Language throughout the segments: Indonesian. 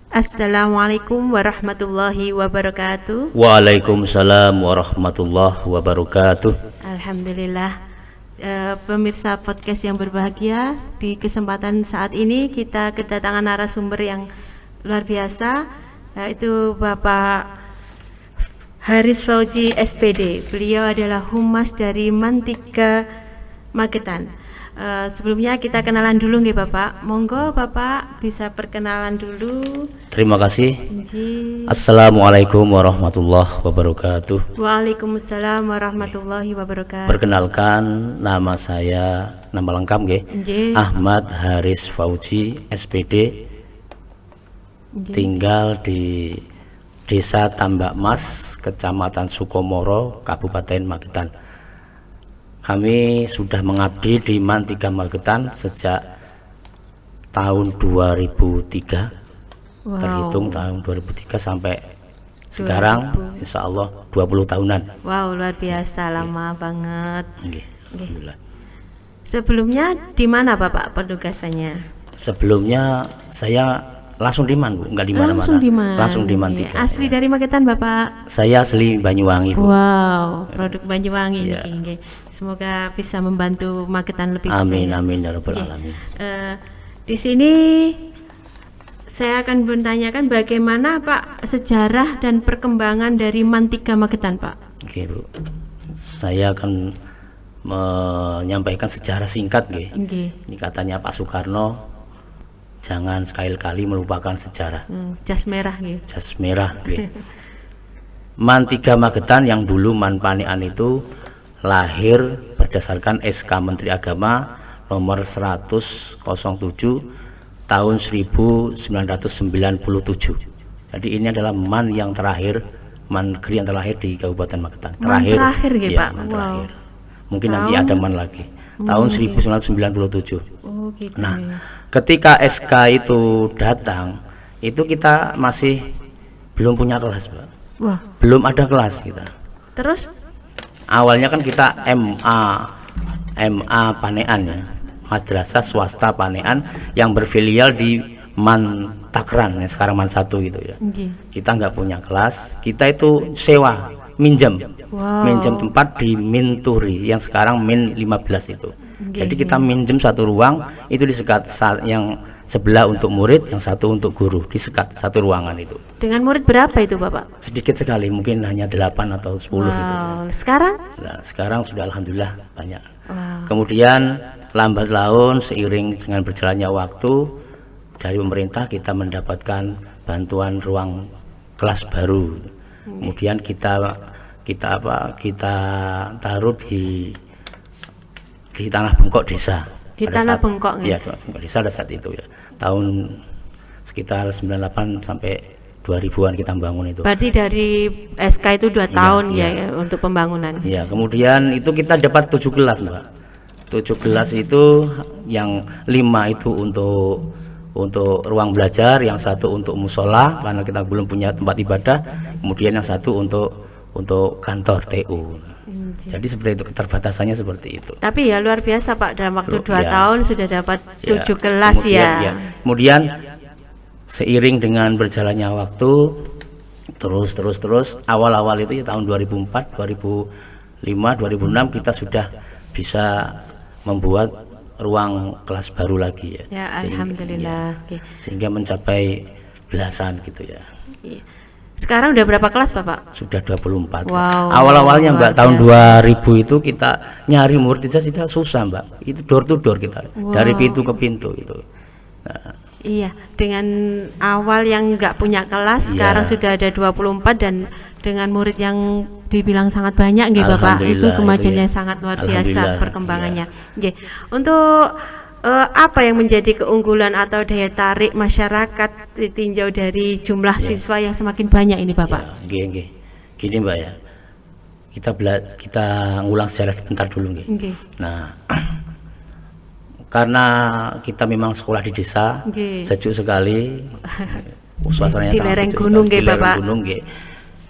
Assalamualaikum warahmatullahi wabarakatuh. Waalaikumsalam warahmatullahi wabarakatuh. Alhamdulillah, pemirsa podcast yang berbahagia, di kesempatan saat ini kita kedatangan narasumber yang luar biasa, yaitu Bapak Haris Fauzi SPD. Beliau adalah humas dari MAN3 Magetan. Sebelumnya kita kenalan dulu nggih Bapak. Monggo Bapak bisa perkenalan dulu. Terima kasih. Nggih. Assalamualaikum warahmatullahi wabarakatuh. Waalaikumsalam warahmatullahi wabarakatuh. Perkenalkan, nama saya, nama lengkap nggih, Ahmad Haris Fauzi SPD. Tinggal di Desa Tambak Mas, Kecamatan Sukomoro, Kabupaten Magetan. Kami sudah mengabdi di MAN3 Magetan sejak tahun 2003. Wow. Terhitung tahun 2003 sampai sekarang, insya Allah 20 tahunan. Wow, luar biasa, lama banget. Alhamdulillah. Sebelumnya di mana Bapak penugasannya? Sebelumnya saya langsung di MAN, Bu, enggak di mana-mana. Langsung di MAN3. Asli dari Magetan Bapak? Saya asli Banyuwangi, Bu. Wow, produk Banyuwangi. Semoga bisa membantu Magetan lebih. Amin, amin ya rabbal alamin. Di sini saya akan menanyakan bagaimana Pak sejarah dan perkembangan dari MAN3 Magetan, Pak. Oke, Bu. Saya akan menyampaikan sejarah singkat, nggih. Ini katanya Pak Soekarno, jangan sekali-kali melupakan sejarah. Jas merah, nggih. Jas merah, nggih. MAN3 Magetan yang dulu MAN Panikan itu lahir berdasarkan SK Menteri Agama nomor 10007 tahun 1997. Jadi ini adalah MAN yang terakhir, MAN negeri yang terakhir di Kabupaten Magetan. Terakhir ya, ya, Pak. MAN terakhir. Mungkin nanti ada MAN lagi. Tahun 1997. Oh, gitu. Nah, ketika SK itu datang, itu kita masih belum punya kelas, Pak. Wah. Belum ada kelas kita. Terus awalnya kan kita MA Panean ya, madrasah swasta Panean yang berfilial di MAN Takran yang sekarang MAN 1 gitu ya. Kita nggak punya kelas, kita itu sewa, minjem tempat di Minturi yang sekarang Min 15 itu. Jadi kita minjem satu ruang, itu disekat yang sebelah untuk murid, yang satu untuk guru, disekat satu ruangan itu. Dengan murid berapa itu Bapak? Sedikit sekali, mungkin hanya 8 atau 10 gitu. Sekarang? Nah, sekarang sudah alhamdulillah banyak. Kemudian lambat laun seiring dengan berjalannya waktu, dari pemerintah kita mendapatkan bantuan ruang kelas baru. Kemudian kita taruh di Tanah Bengkok Desa. Di Tanah Bengkok ya? Tanah Bengkok Desa pada saat itu ya. Tahun sekitar 98 sampai 2000-an kita bangun itu. Berarti dari SK itu 2 tahun ya untuk pembangunan. Ya, kemudian itu kita dapat 7 kelas, Mbak. 7 kelas itu yang 5 itu untuk ruang belajar, yang satu untuk musola karena kita belum punya tempat ibadah, kemudian yang satu untuk kantor TU. Jadi seperti itu, keterbatasannya seperti itu. Tapi ya luar biasa Pak, dalam waktu 2 tahun sudah dapat 7 kelas Kemudian seiring dengan berjalannya waktu terus awal-awal itu ya tahun 2004, 2005, 2006 kita sudah bisa membuat ruang kelas baru lagi ya. Alhamdulillah. Sehingga mencapai belasan gitu ya. Sekarang udah berapa kelas Bapak? Sudah 24. Wow, awal-awalnya Mbak, tahun 2000 itu kita nyari murid saja sudah susah Mbak. Itu door to door kita, dari pintu ke pintu itu. Nah, iya, dengan awal yang nggak punya kelas, sekarang sudah ada 24 dan dengan murid yang dibilang sangat banyak nggih Bapak. Itu kemajuan yang sangat luar biasa perkembangannya. Untuk apa yang menjadi keunggulan atau daya tarik masyarakat ditinjau dari jumlah siswa yang semakin banyak ini Bapak? Gini Mbak ya, kita ngulang sejarah bentar dulu nggih. Nah, karena kita memang sekolah di desa, sejuk sekali, suasananya di lereng gunung nggih Bapak.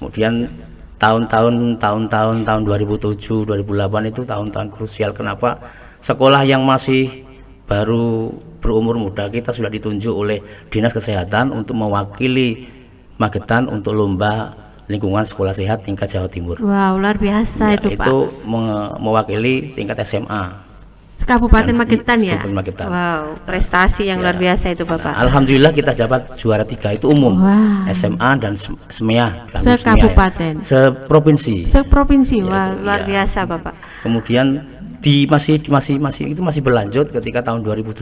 Kemudian tahun 2007, 2008 itu tahun-tahun krusial. Kenapa? Sekolah yang masih baru berumur muda kita sudah ditunjuk oleh Dinas Kesehatan untuk mewakili Magetan untuk lomba lingkungan sekolah sehat tingkat Jawa Timur. Wow, luar biasa itu Pak. Itu mewakili tingkat SMA. Kabupaten Magetan ya. Kabupaten Magetan. Wow, prestasi yang luar biasa itu Bapak. Alhamdulillah kita dapat juara 3 itu umum. SMA dan SMEA. Sekabupaten. Seprovinsi. Seprovinsi. Wah, luar biasa Bapak. Kemudian masih berlanjut ketika tahun 2008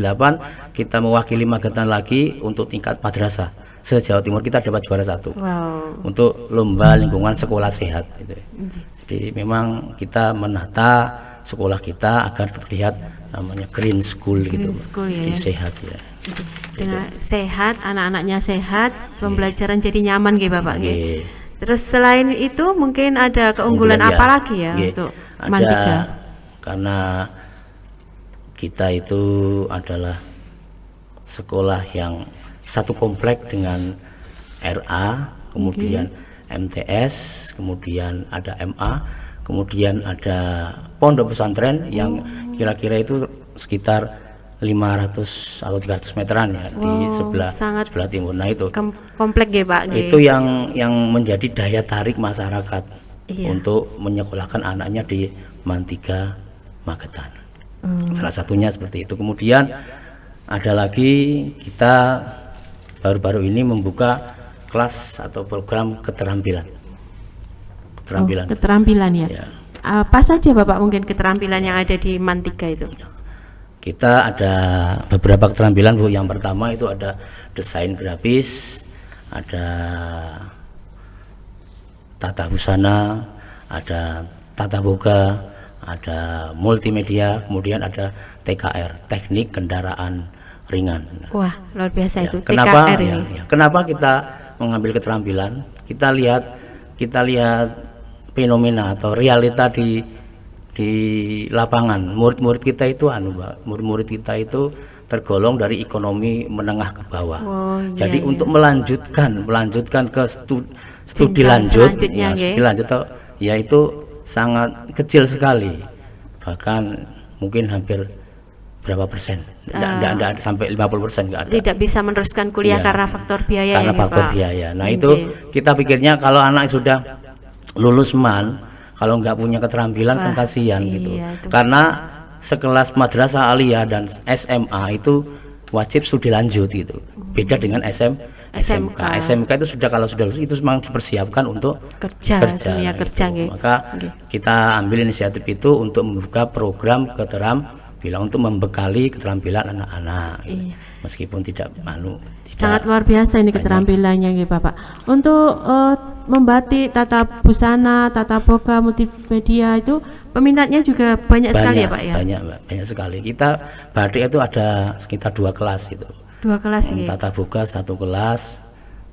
kita mewakili Magetan lagi untuk tingkat madrasah. Se-Jawa Timur kita dapat juara 1. Wow. Untuk lomba lingkungan sekolah sehat gitu. Jadi memang kita menata sekolah kita agar terlihat namanya green school gitu. School, ya. Sehat ya. Dengan sehat, anak-anaknya sehat, pembelajaran jadi nyaman gitu Bapak. Terus selain itu mungkin ada keunggulan apa lagi ya untuk Mantiga? Karena kita itu adalah sekolah yang satu komplek dengan RA, kemudian MTS, kemudian ada MA, kemudian ada pondok pesantren yang kira-kira itu sekitar 500 atau 300 meteran ya di sebelah timur. Nah itu komplek ya Pak. Itu yang menjadi daya tarik masyarakat untuk menyekolahkan anaknya di Mantiga Magetan. Salah satunya seperti itu. Kemudian ada lagi kita baru-baru ini membuka kelas atau program keterampilan. Keterampilan ya. Apa saja Bapak mungkin keterampilan yang ada di Mantiga itu? Kita ada beberapa keterampilan Bu. Yang pertama itu ada desain grafis, ada tata busana, ada tata boga, ada multimedia, kemudian ada TKR, teknik kendaraan ringan. Wah, luar biasa itu. Kenapa? TKR ini. Kenapa kita mengambil keterampilan? Kita lihat fenomena atau realita di lapangan. Murid-murid kita itu murid-murid kita itu tergolong dari ekonomi menengah ke bawah. Jadi untuk melanjutkan ke studi lanjut, itu sangat kecil sekali, bahkan mungkin hampir berapa persen, tidak sampai 50% nggak ada. Tidak bisa meneruskan kuliah karena faktor biaya. Karena faktor biaya. Nah itu kita pikirnya kalau anak sudah lulus kalau nggak punya keterampilan kan kasihan gitu. Karena sekelas madrasah aliyah dan SMA itu wajib studi lanjut gitu. Beda dengan SMK. SMK itu kalau sudah lulus itu memang dipersiapkan untuk kerja gitu. Maka kita ambil inisiatif itu untuk membuka program keterampilan untuk membekali keterampilan anak-anak gitu. Meskipun tidak sangat luar biasa ini keterampilannya ya Bapak. Untuk membatik, tata busana, tata boga, multimedia itu peminatnya juga banyak sekali ya Pak ya? Banyak sekali. Kita batik itu ada sekitar 2 kelas itu. 2 kelas ya? Tata boga 1 kelas,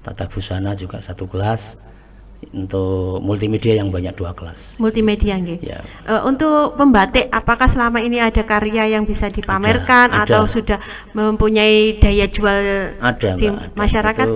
tata busana juga 1 kelas, untuk multimedia yang banyak 2 kelas. Multimedia nggih. Untuk pembatik, apakah selama ini ada karya yang bisa dipamerkan atau sudah mempunyai daya jual di masyarakat?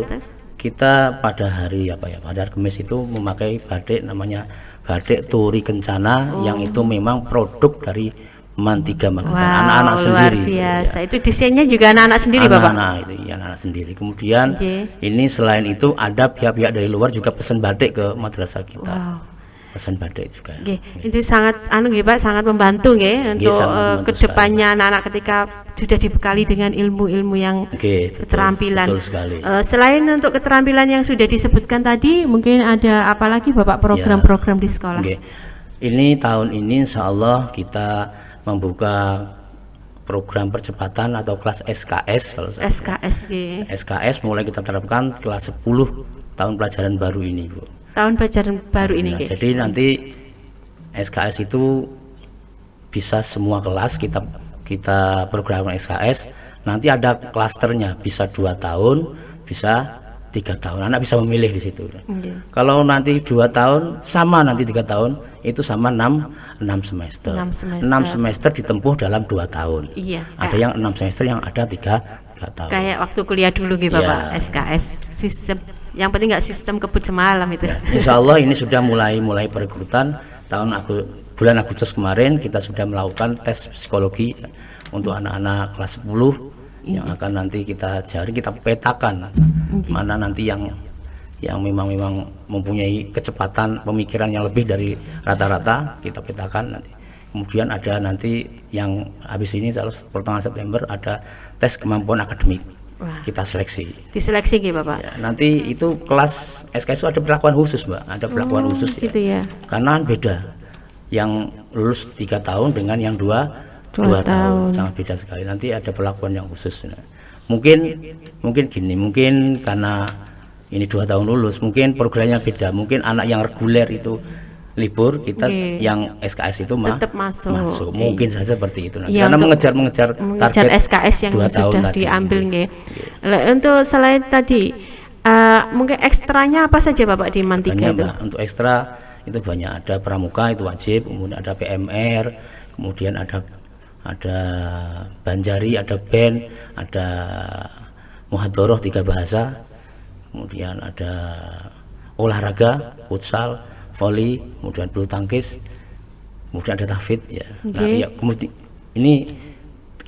Kita pada hari pada hari Kamis itu memakai batik namanya batik Turi Kencana yang itu memang produk dari Mantiga Magetan, anak-anak sendiri. Luar biasa. Itu desainnya juga anak-anak sendiri Bapak? Anak-anak sendiri. Kemudian ini selain itu ada pihak-pihak dari luar juga pesan batik ke madrasah kita. Pesan batik juga. Itu sangat Pak, sangat membantu untuk kedepannya anak-anak ketika sudah dibekali dengan ilmu-ilmu yang keterampilan. Betul sekali. Selain untuk keterampilan yang sudah disebutkan tadi, mungkin ada apa lagi Bapak program-program di sekolah? Ini tahun ini insya Allah kita membuka program percepatan atau kelas SKS kalau SKS mulai kita terapkan kelas 10 tahun pelajaran baru ini Bu. Tahun pelajaran baru ini. Jadi nanti SKS itu bisa semua kelas kita program SKS, nanti ada klasternya, bisa 2 tahun, bisa 3 tahun, anak bisa memilih di situ. Kalau nanti 2 tahun sama, nanti 3 tahun itu sama 6 semester. 6 semester ditempuh dalam 2 tahun. Ada yang 6 semester, yang ada 3 tahun. Kayak waktu kuliah dulu gitu Bapak, SKS sistem. Yang penting nggak sistem kebut semalam itu. Insya Allah ini sudah mulai perekrutan bulan Agustus kemarin kita sudah melakukan tes psikologi untuk anak-anak kelas 10 yang akan nanti kita cari, kita petakan mana nanti yang memang mempunyai kecepatan pemikiran yang lebih dari rata-rata, kita petakan nanti. Kemudian ada nanti yang habis ini pertengahan September ada tes kemampuan akademik. Wah. Kita seleksi. Diseleksi gitu Bapak. Ya, nanti itu kelas SKS itu ada perlakuan khusus Mbak, ada perlakuan khusus gitu ya. Karena beda. Yang lulus 3 tahun dengan yang 2 tahun, sangat beda sekali. Nanti ada perlakuan yang khusus. Nah, mungkin gini, mungkin karena ini 2 tahun lulus, mungkin programnya beda. Mungkin anak yang reguler itu libur, kita yang SKS itu tetap masuk. Mungkin saja seperti itu. Nah, karena mengejar target SKS yang 2 tahun sudah tadi, diambil nggih. Untuk selain tadi mungkin ekstranya apa saja Bapak di MAN 3 itu? Mbak, untuk ekstra itu banyak, ada pramuka itu wajib, kemudian ada PMR, kemudian ada banjari, ada band, ada muhadharah 3 bahasa, kemudian ada olahraga, futsal, voli, kemudian bulu tangkis, kemudian ada tahfidz ya. Nah, ya kemudian ini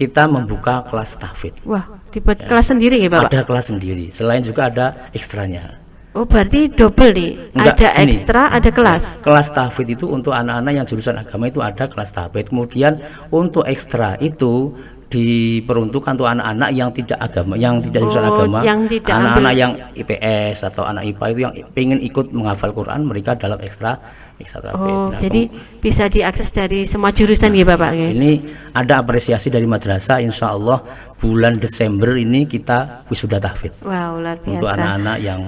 kita membuka kelas tahfidz. Wah, dibuat kelas sendiri ya Bapak? Ada kelas sendiri, selain juga ada ekstranya. Oh, berarti double nih. Enggak, ada ekstra, ada kelas. Kelas tahfidz itu untuk anak-anak yang jurusan agama itu ada kelas tahfidz. Kemudian untuk ekstra itu diperuntukkan untuk anak-anak yang tidak agama, yang tidak jurusan agama, anak-anak yang IPS atau anak IPA itu yang ingin ikut menghafal Quran, mereka dalam ekstra tahfidz. Nah, jadi bisa diakses dari semua jurusan ya Bapak ya? Ini ada apresiasi dari madrasah, insya Allah bulan Desember ini kita wisuda tahfidz. Wow, luar biasa. Untuk anak-anak yang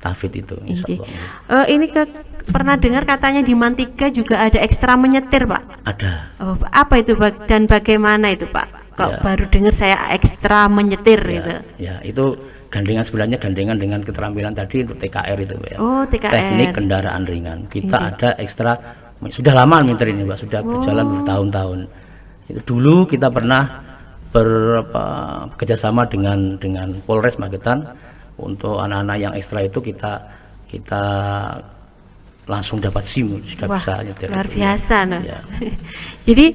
tahfidz itu, insya Allah. Ini pernah dengar katanya di MAN 3 juga ada ekstra menyetir Pak? Ada. Oh, apa itu dan bagaimana itu Pak? Kok baru dengar saya ekstra menyetir gitu? Ya, itu sebenarnya gandengan dengan keterampilan tadi untuk TKR itu ya. Oh, TKR. Teknik kendaraan ringan. Kita ada ekstra, sudah lama meter ini Mbak, sudah berjalan bertahun-tahun. Itu dulu kita pernah kerjasama dengan Polres Magetan untuk anak-anak yang ekstra itu kita langsung dapat SIM, sudah bisa nyetir. Luar biasa nah. Ya. Jadi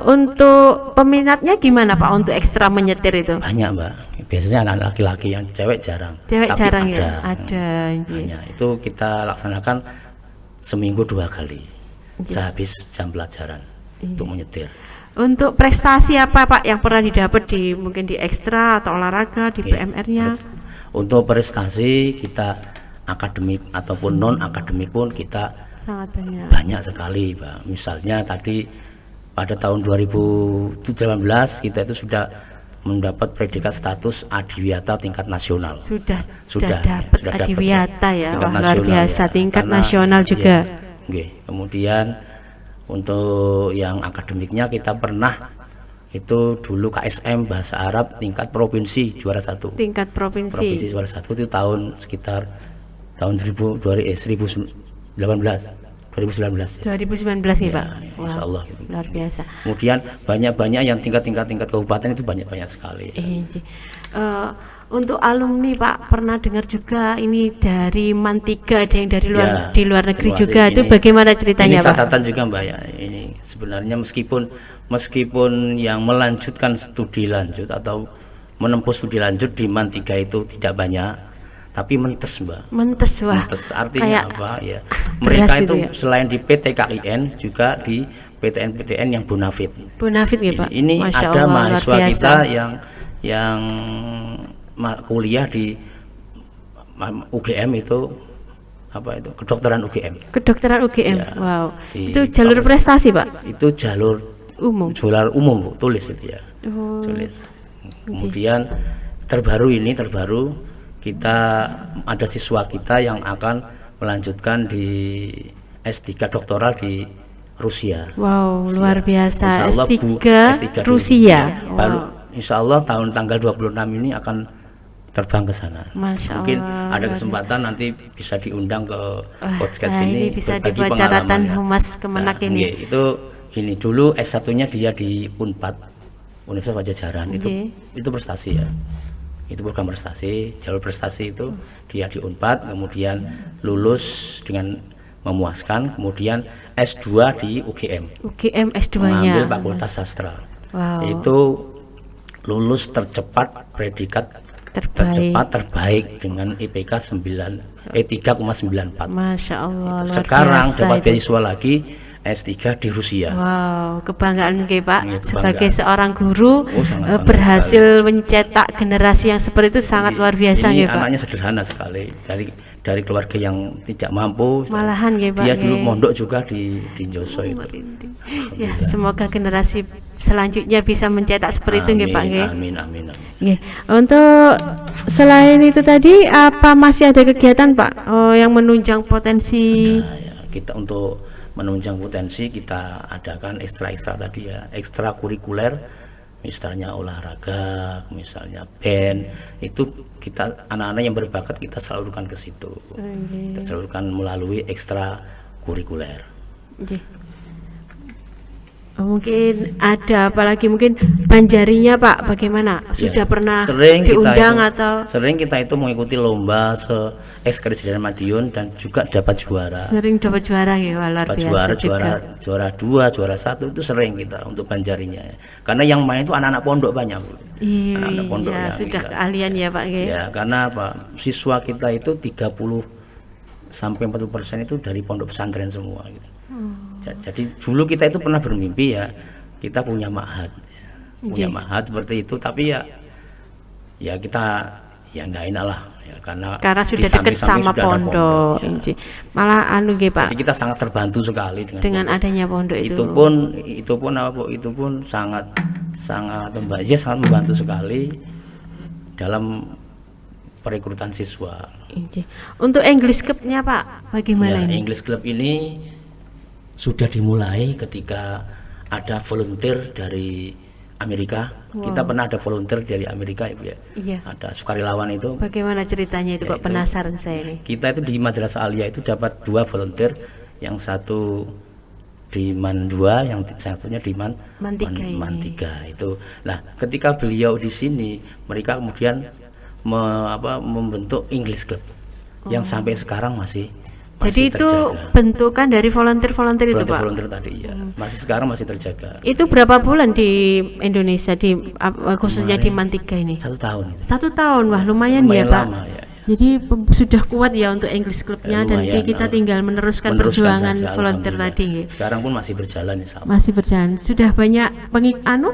untuk peminatnya gimana Pak untuk ekstra menyetir itu? Banyak Mbak, biasanya anak laki-laki, yang cewek jarang. Cewek tapi jarang ada, ya? Ada. Banyak. Itu kita laksanakan seminggu 2 kali sehabis jam pelajaran untuk menyetir. Untuk prestasi apa Pak yang pernah didapat mungkin di ekstra atau olahraga di PMR-nya? Untuk prestasi kita akademik ataupun non akademik pun kita sangat banyak sekali Pak. Misalnya tadi pada tahun 2018 kita itu sudah mendapat predikat status adiwiyata tingkat nasional. Sudah dapat adiwiyata ya. Tingkat luar biasa ya. Tingkat nasional juga. Kemudian untuk yang akademiknya kita pernah itu dulu KSM bahasa Arab tingkat provinsi juara 1. Tingkat provinsi juara 1 itu sekitar tahun 2019 nih Pak. Wow, Insya Allah gitu. Luar biasa. Kemudian banyak yang tingkat kabupaten itu banyak sekali. Untuk alumni Pak pernah dengar juga ini dari MAN 3 ada yang dari di luar negeri juga. Itu bagaimana ceritanya Pak? Ini catatan juga Mbak ya. Ini sebenarnya meskipun yang melanjutkan studi lanjut atau menempuh studi lanjut di MAN 3 itu tidak banyak, tapi mentes Mbak. Mentes artinya apa ya? Mereka itu ya? Selain di PT KIN juga di PTN yang bonafit. Bonafit ya Pak. Ini Masya ada Allah, mahasiswa kita yang kuliah di UGM itu apa itu? Kedokteran UGM. Ya, wow. Itu jalur prestasi Pak. Itu jalur umum Bu, tulis itu ya. Tulis. Kemudian terbaru kita ada siswa kita yang akan melanjutkan di S3 doktoral di Rusia. Wow, luar biasa. S3 Rusia. Baru insya Allah tanggal 26 ini akan terbang ke sana. Mungkin ada kesempatan nanti bisa diundang ke podcast ini. Ini bisa dibuat catatan Humas Kemenak ini. Itu gini, dulu S1-nya dia di Unpad, Universitas Pajajaran. Itu prestasi ya. Itu program prestasi, jalur prestasi itu dia di Unpad, kemudian lulus dengan memuaskan, kemudian S2 di UGM. S2-nya mengambil Fakultas Sastra. Wow. Itu lulus tercepat predikat terbaik dengan IPK 3,94. Masya Allah. Sekarang dapat beasiswa lagi S3 di Rusia. Wow, kebanggaan nggih Pak. Ya, Sebagai seorang guru berhasil mencetak generasi yang seperti itu sangat luar biasa nggih Pak. Anaknya sederhana sekali dari keluarga yang tidak mampu. Malahan nggih Pak. Dia dulu mondok juga di Joso itu. Ya, semoga generasi selanjutnya bisa mencetak seperti itu nggih Pak nggih. Amin. Untuk selain itu tadi apa masih ada kegiatan Pak yang menunjang potensi? Ya, kita untuk menunjang potensi kita adakan ekstra tadi ya, ekstra kurikuler, misalnya olahraga, misalnya band, itu kita anak-anak yang berbakat kita salurkan ke situ. Kita salurkan melalui ekstra kurikuler. Mungkin ada apalagi mungkin Banjarinya Pak, bagaimana? Sudah pernah diundang atau? Sering kita itu mengikuti lomba Ekskresidenan Madiun dan juga dapat juara. Sering dapat juara ya, luar biasa. Juara 2, juara 1 itu sering kita untuk Banjarinya. Karena yang main itu anak-anak pondok banyak. Anak-anak pondok ya, sudah keahlian ya Pak. Ya, karena apa? Siswa kita itu 30-40% itu dari pondok pesantren semua gitu. Jadi dulu kita itu pernah bermimpi ya kita punya ma'had, ma'had seperti itu, tapi ya kita ya nggak enak lah ya, karena sudah dekat sama pondok. Malah Pak. Jadi kita sangat terbantu sekali dengan adanya pondok itu. Itu pun sangat membantu sekali dalam perekrutan siswa. Untuk English Club-nya Pak, bagaimana ini? English Club ini sudah dimulai ketika ada volunteer dari Amerika. Kita pernah ada volunteer dari Amerika Ibu ya. Iya. Ada sukarelawan itu. Bagaimana ceritanya itu Pak? Penasaran saya ini. Kita itu di Madrasah Aliyah itu dapat 2 volunteer, yang satu di Man 2, yang satunya di Man 3 itu. Nah, ketika beliau di sini, mereka kemudian membentuk English Club yang sampai sekarang masih jadi itu terjaga. Bentukan dari volunteer itu Pak? Volunteer tadi ya, sekarang masih terjaga. Itu berapa bulan di Indonesia, khususnya di Man 3 ini? 1 tahun. 1 tahun, wah lumayan ya Pak. Lama, ya. Jadi sudah kuat ya untuk English Club-nya dan kita tinggal meneruskan perjuangan saja, volunteer tadi. Sekarang pun masih berjalan ya sama. Masih berjalan. Sudah banyak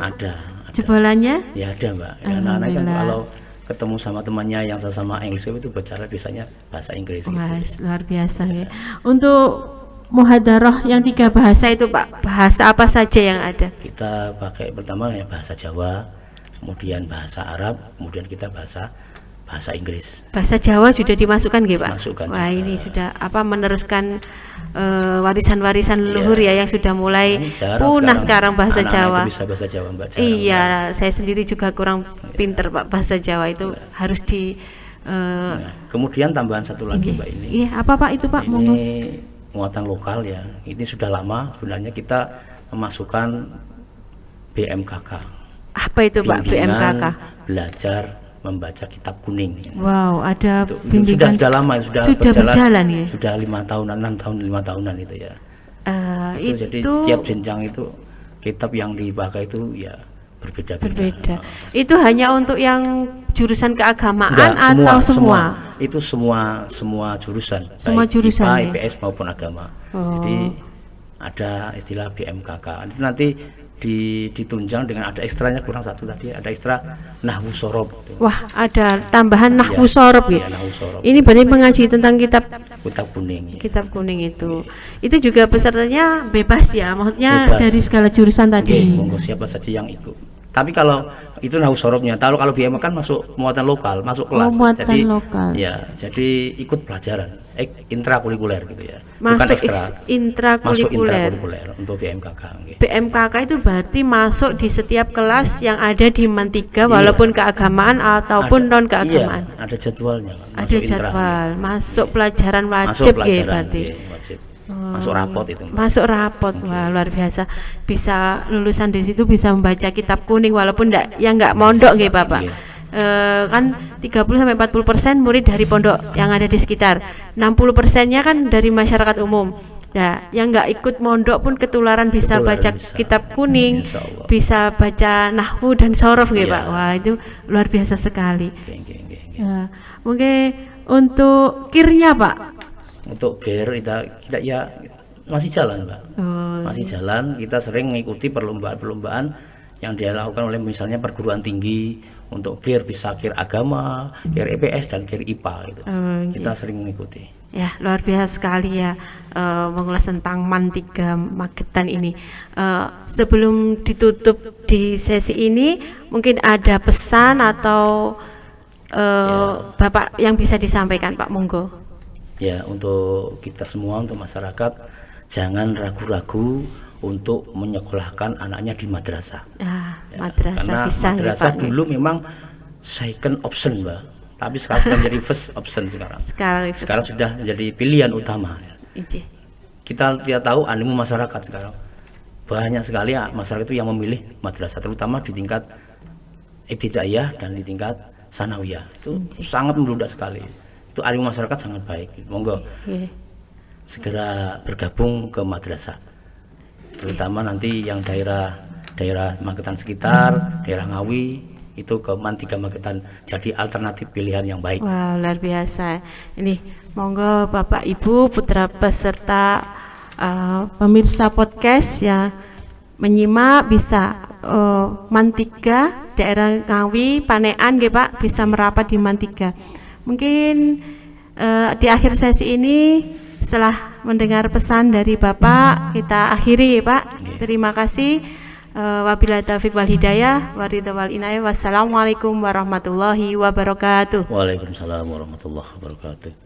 Ada. Jebolannya? Ya ada Mbak. Ya, anak-anak kan kalau ketemu sama temannya yang sama English itu bicara biasanya bahasa Inggris. Mas, luar biasa ya. Untuk muhadarah yang 3 bahasa itu Pak, bahasa apa saja yang ada? Kita pakai pertama ya bahasa Jawa, kemudian bahasa Arab, kemudian kita bahasa Inggris. Bahasa Jawa sudah dimasukkan nggih Pak? Dimasukkan. Wah juga. Ini sudah meneruskan warisan-warisan leluhur ya yang sudah mulai punah sekarang bahasa Jawa. Itu bisa bahasa Jawa Mbak. Iya, saya sendiri juga kurang pinter Pak bahasa Jawa itu harus di. Kemudian tambahan satu lagi Mbak ini. Iya, apa Pak itu Pak? Ini muatan lokal ya. Ini sudah lama sebenarnya kita memasukkan BMKK. Apa itu Pak BMKK? Belajar membaca kitab kuning. Wow, ada bimbingan sudah lama sudah berjalan ya. Sudah 5 tahunan, 6 tahun, 5 tahunan itu ya. Jadi tiap jenjang itu kitab yang dipakai itu ya berbeda. Itu hanya untuk yang jurusan keagamaan atau semua? Itu semua jurusan. Semua jurusan. IPA, IPS maupun agama. Jadi ada istilah BMKK. Itu nanti ditunjang dengan ada ekstranya, kurang satu tadi, ada ekstra nahwu sorob. Wah, ada tambahan nahwu sorob ya. Ini berarti mengaji tentang kitab kuning. Kitab kuning itu. Itu juga pesertanya bebas ya, maksudnya bebas. Dari segala jurusan tadi. Monggo siapa saja yang ikut. Tapi kalau itu nahwu sorobnya, kalau BM kan masuk muatan lokal, masuk kelas. Muatan lokal. Ya, jadi ikut pelajaran intrakurikuler gitu ya. Masuk bukan ekstra. Masuk intrakurikuler untuk BMKK. BMKK itu berarti masuk di setiap kelas yang ada di Man 3 walaupun keagamaan ataupun non keagamaan. Iya, ada jadwalnya. Ada jadwal, masuk pelajaran wajib ya berarti. Wajib. Masuk rapot itu. Masuk rapot. Wah, luar biasa. Bisa lulusan di situ bisa membaca kitab kuning walaupun enggak mondok nggih Bapak. Kan 30-40% murid dari pondok yang ada di sekitar. 60%-nya kan dari masyarakat umum. Ya, yang nggak ikut mondok pun ketularan bisa baca kitab kuning, bisa baca nahwu dan sorof gitu Pak. Wah, itu luar biasa sekali. Ya, mungkin untuk kirnya Pak. Untuk kir kita ya masih jalan Pak. Masih jalan, kita sering mengikuti perlombaan-perlombaan yang dilakukan oleh misalnya perguruan tinggi untuk kir, bisa kir agama, kir EPS dan kir IPA gitu. Kita sering mengikuti. Ya, luar biasa sekali ya mengulas tentang MAN 3 Magetan ini. Sebelum ditutup di sesi ini, mungkin ada pesan atau Bapak yang bisa disampaikan Pak, monggo. Ya, untuk kita semua, untuk masyarakat, jangan ragu-ragu untuk menyekolahkan anaknya di madrasah. Madrasah karena bisa madrasah dulu memang second option Mbak. Tapi sekarang sudah menjadi first option sekarang sudah menjadi pilihan utama. Kita tidak tahu animo masyarakat sekarang. Banyak sekali masyarakat itu yang memilih madrasah, terutama di tingkat ibtidaiyah dan di tingkat sanawiyah. Itu sangat membludak sekali. Itu animo masyarakat sangat baik. Monggo segera bergabung ke madrasah. Terutama nanti yang daerah Magetan sekitar, daerah Ngawi, itu ke MAN 3 Magetan jadi alternatif pilihan yang baik. Wah, luar biasa. Ini monggo Bapak Ibu putra peserta pemirsa podcast yang menyimak bisa MAN 3 daerah Ngawi Panean nggih Pak, bisa merapat di MAN 3. Mungkin di akhir sesi ini setelah mendengar pesan dari Bapak kita akhiri ya Pak. Terima kasih. Wabillahi taufiq wal hidayah waridha wal inayah. Wassalamualaikum warahmatullahi wabarakatuh. Waalaikumsalam warahmatullahi wabarakatuh.